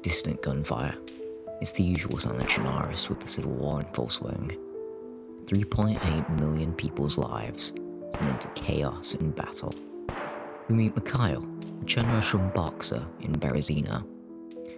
distant gunfire. It's the usual sound of Chernarus with the Civil War in full swing. 3.8 million people's lives sent into chaos in battle. We meet Mikhail, a Chernarushan boxer in Berezino,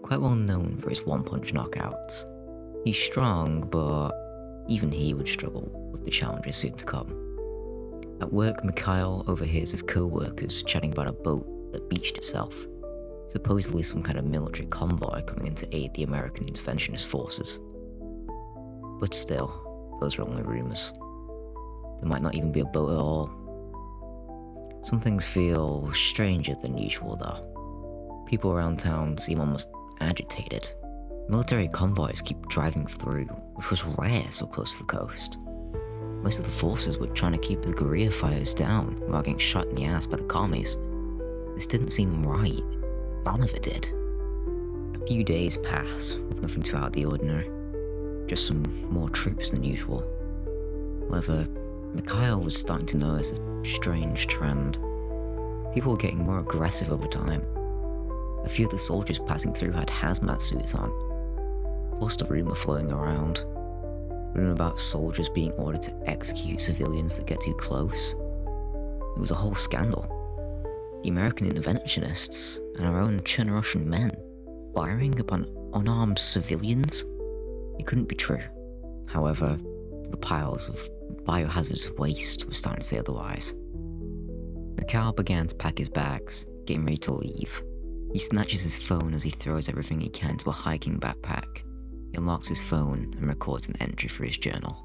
quite well known for his one-punch knockouts. He's strong, but even he would struggle with the challenges soon to come. At work, Mikhail overhears his co-workers chatting about a boat that beached itself, supposedly some kind of military convoy coming in to aid the American interventionist forces. But still, those are only rumours. There might not even be a boat at all. Some things feel stranger than usual though. People around town seem almost agitated. Military convoys keep driving through, which was rare so close to the coast. Most of the forces were trying to keep the guerrilla fires down without getting shot in the ass by the commies. This didn't seem right. None of it did. A few days pass with nothing too out of the ordinary. Just some more troops than usual. However, Mikhail was starting to notice a strange trend. People were getting more aggressive over time. A few of the soldiers passing through had hazmat suits on. Plus the rumour floating around. Rumour about soldiers being ordered to execute civilians that get too close. It was a whole scandal. The American interventionists and our own Chernarushan men firing upon unarmed civilians? It couldn't be true. However, the piles of biohazardous waste were starting to say otherwise. Mikhail began to pack his bags, getting ready to leave. He snatches his phone as he throws everything he can into a hiking backpack. He unlocks his phone and records an entry for his journal.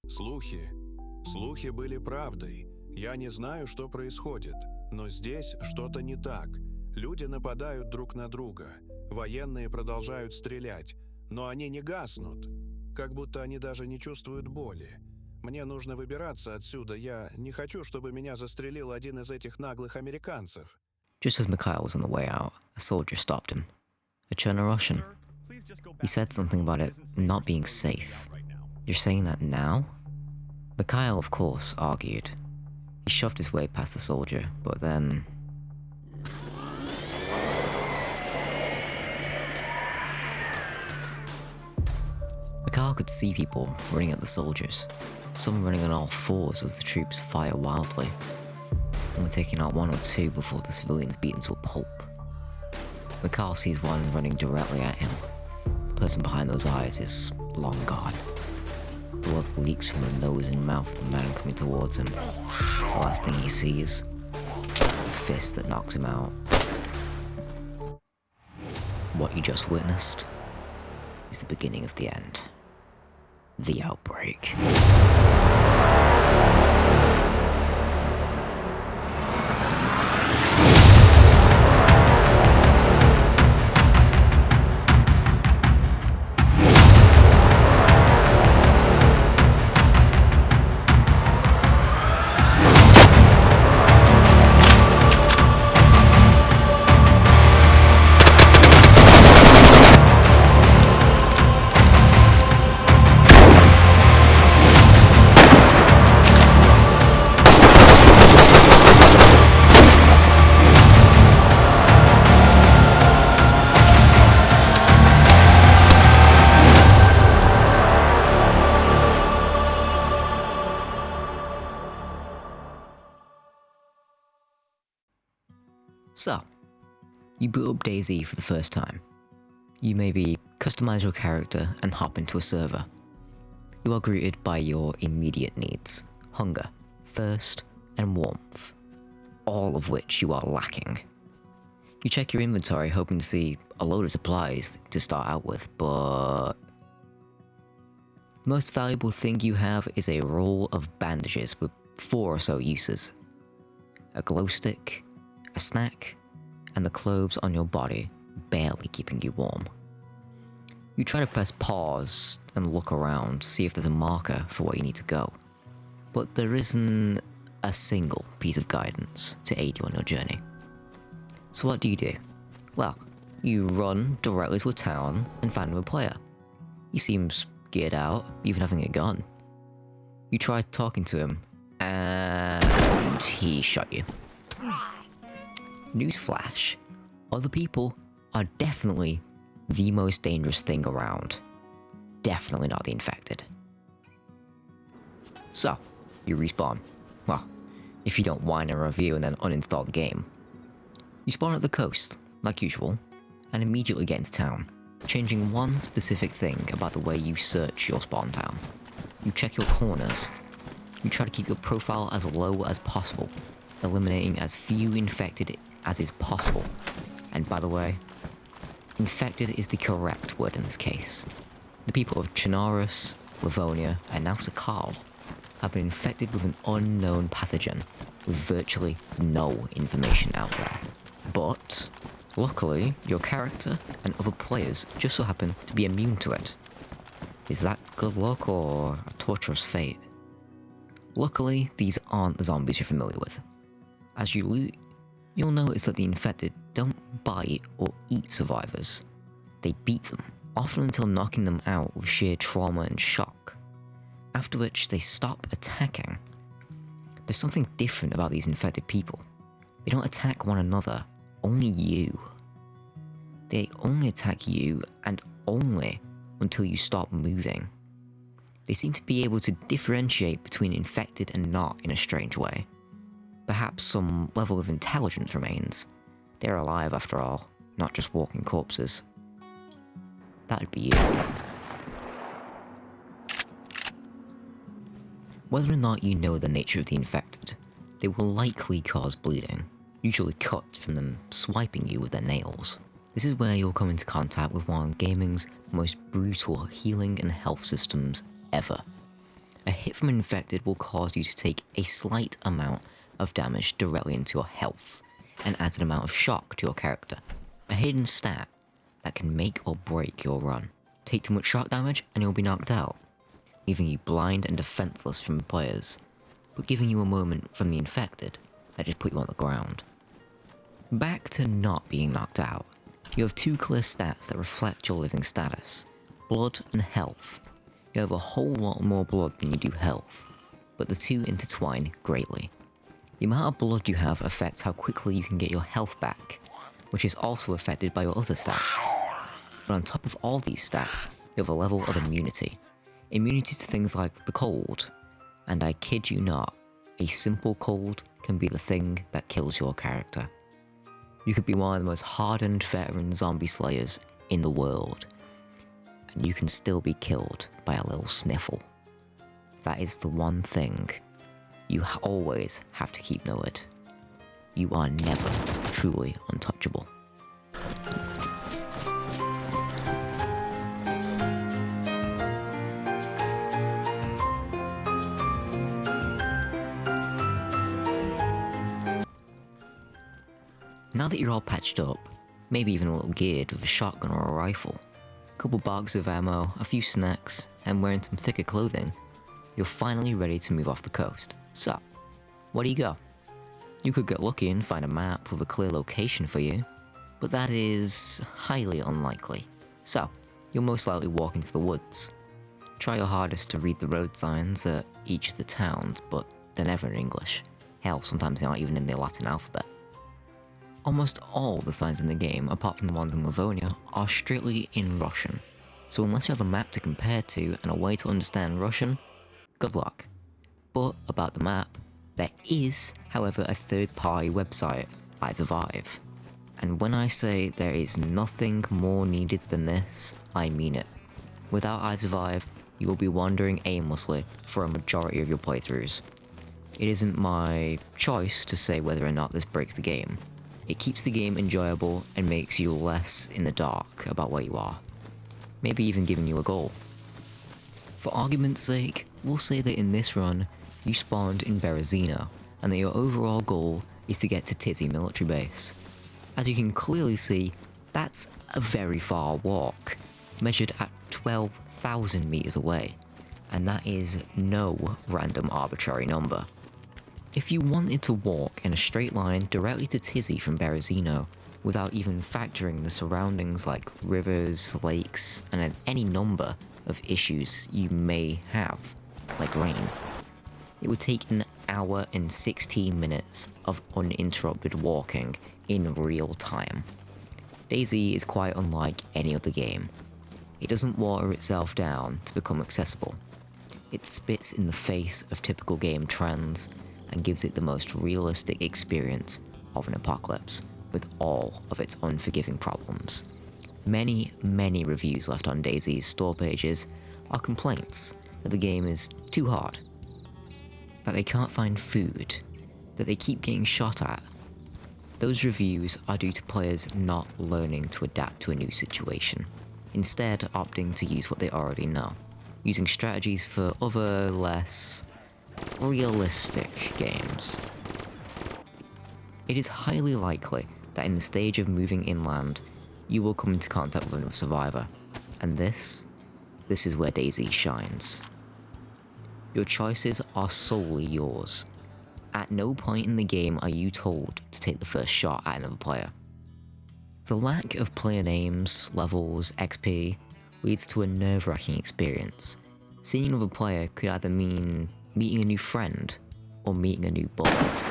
Слухи были правдой. Я не знаю, что происходит, но здесь что-то не так. Люди нападают друг на друга. Военные продолжают стрелять, но они не гаснут. Как будто они даже не чувствуют боли. Мне нужно выбираться отсюда. Я не хочу, чтобы меня застрелил один из этих наглых американцев. Just as Mikhail was on the way out, a soldier stopped him. A Chernarushan. He said something about it not being safe. You're saying that now? Mikhail, of course, argued. He shoved his way past the soldier, but then... Mikhail could see people running at the soldiers, some running on all fours as the troops fire wildly, only taking out one or two before the civilians beat them to a pulp. Mikhail sees one running directly at him. The person behind those eyes is long gone. Blood leaks from the nose and mouth of the man coming towards him. The last thing he sees, the fist that knocks him out. What you just witnessed is the beginning of the end. The outbreak. So, you boot up DayZ for the first time. You maybe customize your character and hop into a server. You are greeted by your immediate needs: hunger, thirst, and warmth, all of which you are lacking. You check your inventory hoping to see a load of supplies to start out with, but... the most valuable thing you have is a roll of bandages with 4 or so uses. A glow stick, a snack, and the clothes on your body barely keeping you warm. You try to press pause and look around to see if there's a marker for where you need to go, but there isn't a single piece of guidance to aid you on your journey. So what do? Well, you run directly to a town and find a player. He seems geared out, even having a gun. You try talking to him, and he shot you. Newsflash, other people are definitely the most dangerous thing around. Definitely not the infected. So, you respawn. Well, if you don't whine and review and then uninstall the game. You spawn at the coast, like usual, and immediately get into town, changing one specific thing about the way you search your spawn town. You check your corners. You try to keep your profile as low as possible, eliminating as few infected as is possible. And by the way, infected is the correct word in this case. The people of Chernarus, Livonia, and now Sakal have been infected with an unknown pathogen with virtually no information out there. But, luckily, your character and other players just so happen to be immune to it. Is that good luck or a torturous fate? Luckily, these aren't the zombies you're familiar with. As you loot, you'll notice that the infected don't bite or eat survivors. They beat them, often until knocking them out with sheer trauma and shock, after which they stop attacking. There's something different about these infected people. They don't attack one another, only you. They only attack you, and only until you stop moving. They seem to be able to differentiate between infected and not in a strange way. Perhaps some level of intelligence remains. They're alive after all, not just walking corpses. That'd be you. Whether or not you know the nature of the infected, they will likely cause bleeding, usually cut from them swiping you with their nails. This is where you'll come into contact with one of gaming's most brutal healing and health systems ever. A hit from an infected will cause you to take a slight amount of damage directly into your health, and adds an amount of shock to your character. A hidden stat that can make or break your run. Take too much shock damage and you'll be knocked out, leaving you blind and defenseless from players, but giving you a moment from the infected that just put you on the ground. Back to not being knocked out. You have two clear stats that reflect your living status, blood and health. You have a whole lot more blood than you do health, but the two intertwine greatly. The amount of blood you have affects how quickly you can get your health back, which is also affected by your other stats. But on top of all these stats, you have a level of immunity. Immunity to things like the cold, and I kid you not, a simple cold can be the thing that kills your character. You could be one of the most hardened veteran zombie slayers in the world, and you can still be killed by a little sniffle. That is the one thing you always have to keep noted. You are never truly untouchable. Now that you're all patched up, maybe even a little geared with a shotgun or a rifle, a couple bags of ammo, a few snacks, and wearing some thicker clothing, you're finally ready to move off the coast. So, where do you go? You could get lucky and find a map with a clear location for you, but that is highly unlikely. So, you'll most likely walk into the woods. Try your hardest to read the road signs at each of the towns, but they're never in English. Hell, sometimes they aren't even in the Latin alphabet. Almost all the signs in the game, apart from the ones in Livonia, are strictly in Russian. So unless you have a map to compare to and a way to understand Russian, good luck. But about the map, there is, however, a third-party website, iSurvive. And when I say there is nothing more needed than this, I mean it. Without iSurvive, you will be wandering aimlessly for a majority of your playthroughs. It isn't my choice to say whether or not this breaks the game. It keeps the game enjoyable and makes you less in the dark about where you are. Maybe even giving you a goal. For argument's sake, we'll say that in this run, you spawned in Berezino, and that your overall goal is to get to Tizzy military base. As you can clearly see, that's a very far walk, measured at 12,000 meters away, and that is no random arbitrary number. If you wanted to walk in a straight line directly to Tizzy from Berezino, without even factoring the surroundings like rivers, lakes, and any number of issues you may have, like rain, it would take an hour and 16 minutes of uninterrupted walking in real time. DayZ is quite unlike any other game. It doesn't water itself down to become accessible. It spits in the face of typical game trends and gives it the most realistic experience of an apocalypse, with all of its unforgiving problems. Many reviews left on DayZ's store pages are complaints that the game is too hard, that they can't find food, that they keep getting shot at. Those reviews are due to players not learning to adapt to a new situation, instead opting to use what they already know, using strategies for other, less realistic games. It is highly likely that in the stage of moving inland, you will come into contact with another survivor, and this is where DayZ shines. Your choices are solely yours. At no point in the game are you told to take the first shot at another player. The lack of player names, levels, XP leads to a nerve-wracking experience. Seeing another player could either mean meeting a new friend or meeting a new bullet.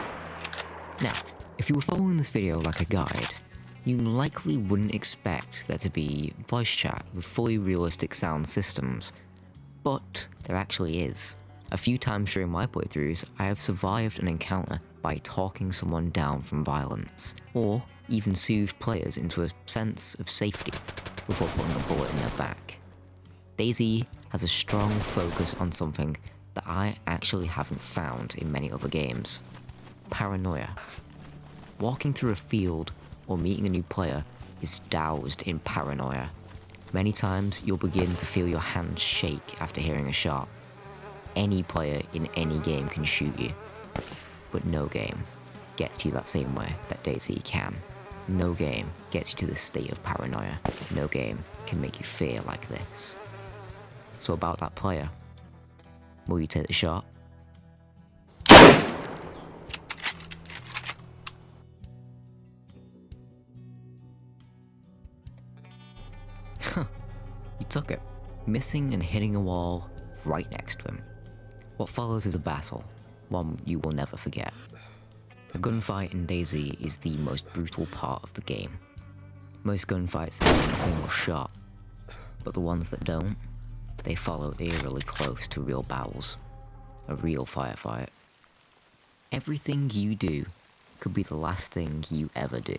Now, if you were following this video like a guide, you likely wouldn't expect there to be voice chat with fully realistic sound systems, but there actually is. A few times during my playthroughs, I have survived an encounter by talking someone down from violence, or even soothed players into a sense of safety before putting a bullet in their back. DayZ has a strong focus on something that I actually haven't found in many other games: paranoia. Walking through a field or meeting a new player is doused in paranoia. Many times you'll begin to feel your hands shake after hearing a shot. Any player in any game can shoot you, but no game gets you that same way that DayZ can. No game gets you to this state of paranoia. No game can make you fear like this. So about that player, will you take the shot? You took it, missing and hitting a wall right next to him. What follows is a battle, one you will never forget. A gunfight in DayZ is the most brutal part of the game. Most gunfights end a single shot, but the ones that don't, they follow eerily close to real battles, a real firefight. Everything you do could be the last thing you ever do.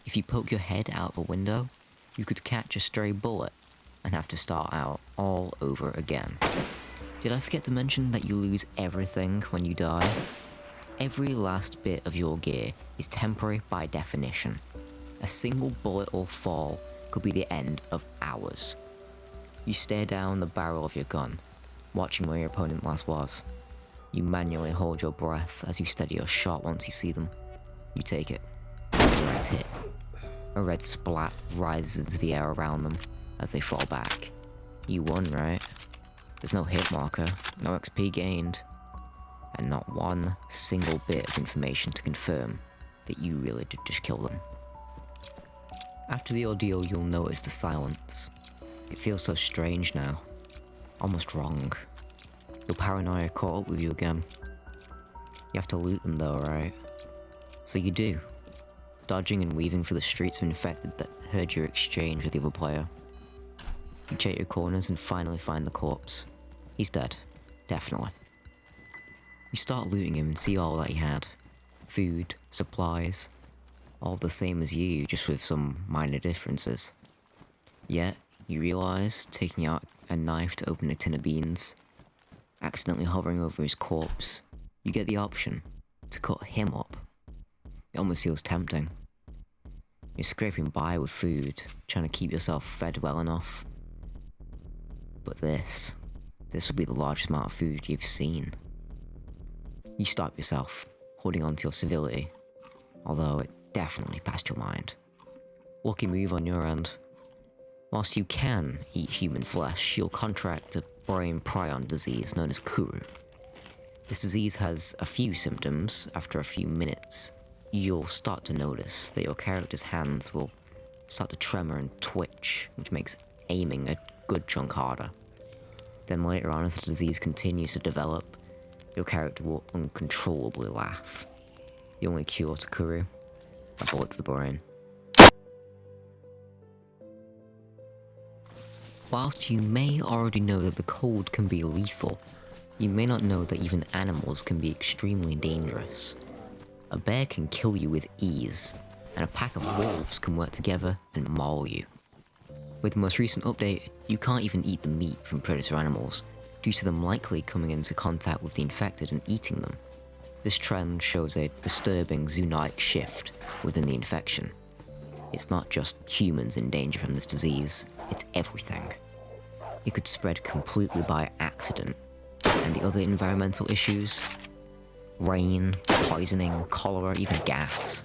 If you poke your head out of a window, you could catch a stray bullet and have to start out all over again. Did I forget to mention that you lose everything when you die? Every last bit of your gear is temporary by definition. A single bullet or fall could be the end of hours. You stare down the barrel of your gun, watching where your opponent last was. You manually hold your breath as you steady your shot once you see them. You take it. A red hit. A red splat rises into the air around them as they fall back. You won, right? There's no hit marker, no XP gained, and not one single bit of information to confirm that you really did just kill them. After the ordeal, you'll notice the silence. It feels so strange now, almost wrong. Your paranoia caught up with you again. You have to loot them though, right? So you do, dodging and weaving through the streets of infected that heard your exchange with the other player. You check your corners and finally find the corpse. He's dead, definitely. You start looting him and see all that he had. Food, supplies, all the same as you, just with some minor differences. Yet, you realise, taking out a knife to open a tin of beans, accidentally hovering over his corpse, you get the option to cut him up. It almost feels tempting. You're scraping by with food, trying to keep yourself fed well enough. But this would be the largest amount of food you've seen. You stop yourself, holding on to your civility, although it definitely passed your mind. Lucky move on your end. Whilst you can eat human flesh, you'll contract a brain prion disease known as Kuru. This disease has a few symptoms. After a few minutes, you'll start to notice that your character's hands will start to tremor and twitch, which makes aiming a good chunk harder. Then later on, as the disease continues to develop, your character will uncontrollably laugh. The only cure to Kuru, a bullet to the brain. Whilst you may already know that the cold can be lethal, you may not know that even animals can be extremely dangerous. A bear can kill you with ease, and a pack of wolves can work together and maul you. With the most recent update, you can't even eat the meat from predator animals, due to them likely coming into contact with the infected and eating them. This trend shows a disturbing zoonotic shift within the infection. It's not just humans in danger from this disease, it's everything. It could spread completely by accident, and the other environmental issues? Rain, poisoning, cholera, even gas.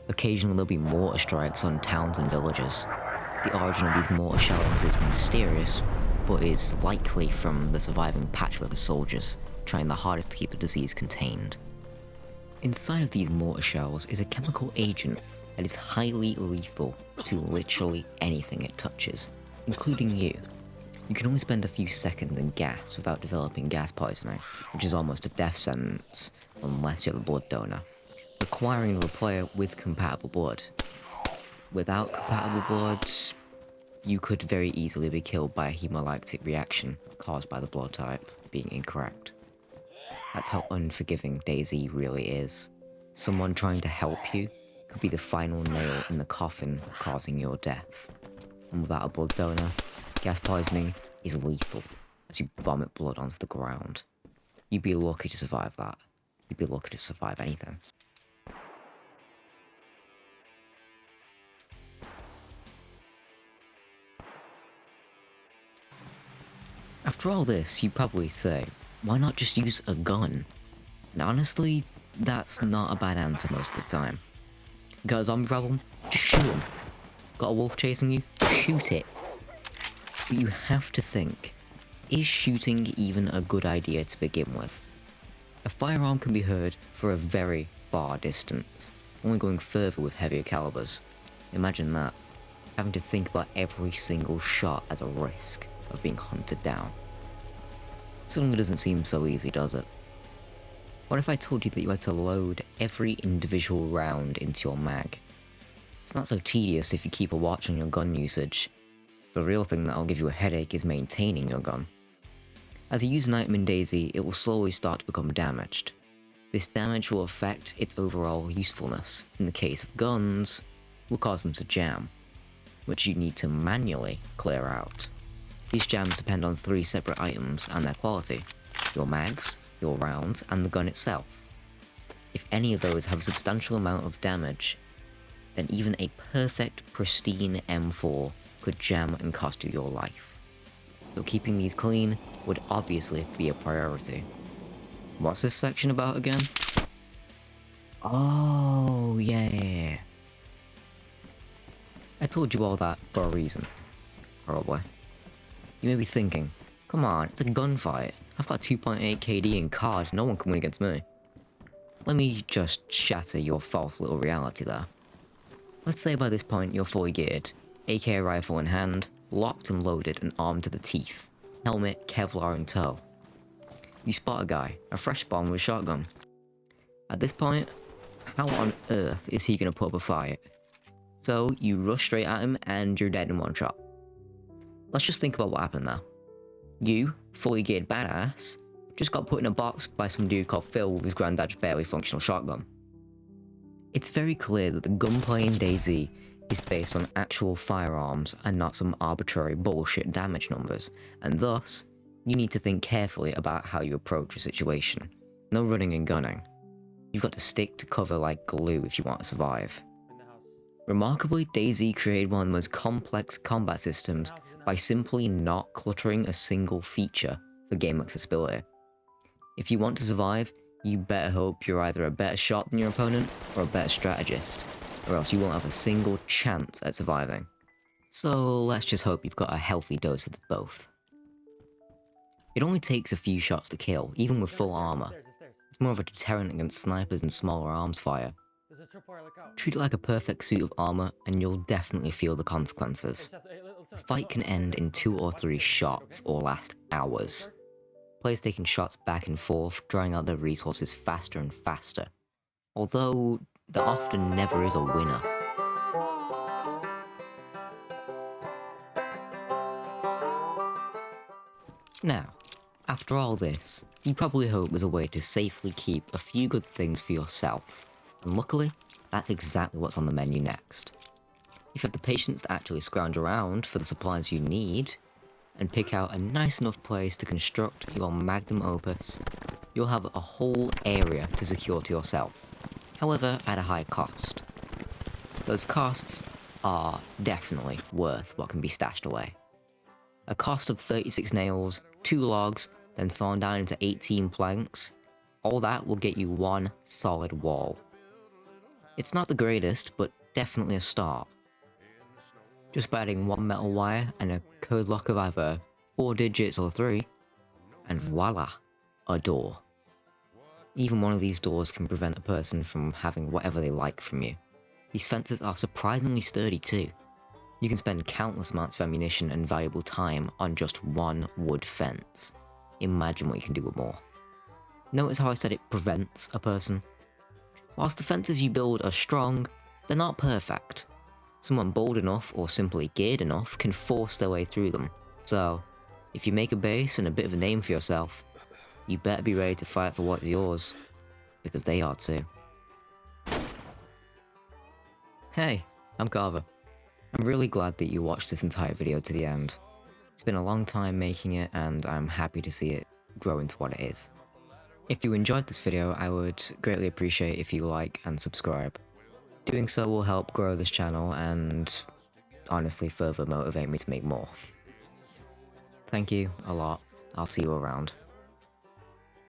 Occasionally there'll be mortar strikes on towns and villages. The origin of these mortar shellings is mysterious, but is likely from the surviving patchwork of soldiers, trying their hardest to keep the disease contained. Inside of these mortar shells is a chemical agent that is highly lethal to literally anything it touches, including you. You can only spend a few seconds in gas without developing gas poisoning, which is almost a death sentence unless you have a blood donor, requiring a player with compatible blood. Without compatible blood, you could very easily be killed by a hemolactic reaction caused by the blood type being incorrect. That's how unforgiving DayZ really is. Someone trying to help you could be the final nail in the coffin causing your death. And without a blood donor, gas poisoning is lethal as you vomit blood onto the ground. You'd be lucky to survive that. You'd be lucky to survive anything. After all this, you'd probably say, why not just use a gun? And honestly, that's not a bad answer most of the time. Got a zombie problem? Just shoot him. Got a wolf chasing you? Shoot it. But you have to think, is shooting even a good idea to begin with? A firearm can be heard for a very far distance, only going further with heavier calibers. Imagine that, having to think about every single shot as a risk of being hunted down. Suddenly doesn't seem so easy, does it? What if I told you that you had to load every individual round into your mag? It's not so tedious if you keep a watch on your gun usage. The real thing that'll give you a headache is maintaining your gun. As you use an item in DayZ, it will slowly start to become damaged. This damage will affect its overall usefulness. In the case of guns, will cause them to jam, which you need to manually clear out. These jams depend on 3 separate items and their quality: your mags, your rounds, and the gun itself. If any of those have a substantial amount of damage, then even a perfect, pristine M4 could jam and cost you your life. So keeping these clean would obviously be a priority. What's this section about again? Oh, yeah. I told you all that for a reason. Probably. You may be thinking, come on, it's a gunfight. I've got 2.8 KD in COD, no one can win against me. Let me just shatter your false little reality there. Let's say by this point you're fully geared, AK rifle in hand, locked and loaded and armed to the teeth, helmet, Kevlar in tow. You spot a guy, a fresh spawn with a shotgun. At this point, how on earth is he gonna put up a fight? So you rush straight at him and you're dead in one shot. Let's just think about what happened there. You, fully geared badass, just got put in a box by some dude called Phil with his granddad's barely functional shotgun. It's very clear that the gunplay in DayZ is based on actual firearms and not some arbitrary bullshit damage numbers, and thus, you need to think carefully about how you approach a situation. No running and gunning. You've got to stick to cover like glue if you want to survive. Remarkably, DayZ created one of the most complex combat systems by simply not cluttering a single feature for game accessibility. If you want to survive, you better hope you're either a better shot than your opponent or a better strategist, or else you won't have a single chance at surviving. So let's just hope you've got a healthy dose of both. It only takes a few shots to kill, even with full armor. It's more of a deterrent against snipers and smaller arms fire. Treat it like a perfect suit of armor and you'll definitely feel the consequences. A fight can end in 2 or 3 shots or last hours. Players taking shots back and forth, drawing out their resources faster and faster. Although, there often never is a winner. Now, after all this, you probably hope there's a way to safely keep a few good things for yourself, and luckily, that's exactly what's on the menu next. If you have the patience to actually scrounge around for the supplies you need, and pick out a nice enough place to construct your magnum opus, you'll have a whole area to secure to yourself, however at a high cost. Those costs are definitely worth what can be stashed away. A cost of 36 nails, 2 logs, then sawn down into 18 planks, all that will get you one solid wall. It's not the greatest, but definitely a start. Just by adding one metal wire and a code lock of either 4 digits or 3, and voila, a door. Even one of these doors can prevent a person from having whatever they like from you. These fences are surprisingly sturdy too. You can spend countless amounts of ammunition and valuable time on just one wood fence. Imagine what you can do with more. Notice how I said it prevents a person? Whilst the fences you build are strong, they're not perfect. Someone bold enough or simply geared enough can force their way through them. So, if you make a base and a bit of a name for yourself, you better be ready to fight for what is yours, because they are too. Hey, I'm Carver. I'm really glad that you watched this entire video to the end. It's been a long time making it, and I'm happy to see it grow into what it is. If you enjoyed this video, I would greatly appreciate if you like and subscribe. Doing so will help grow this channel and honestly further motivate me to make more. Thank you a lot. I'll see you around.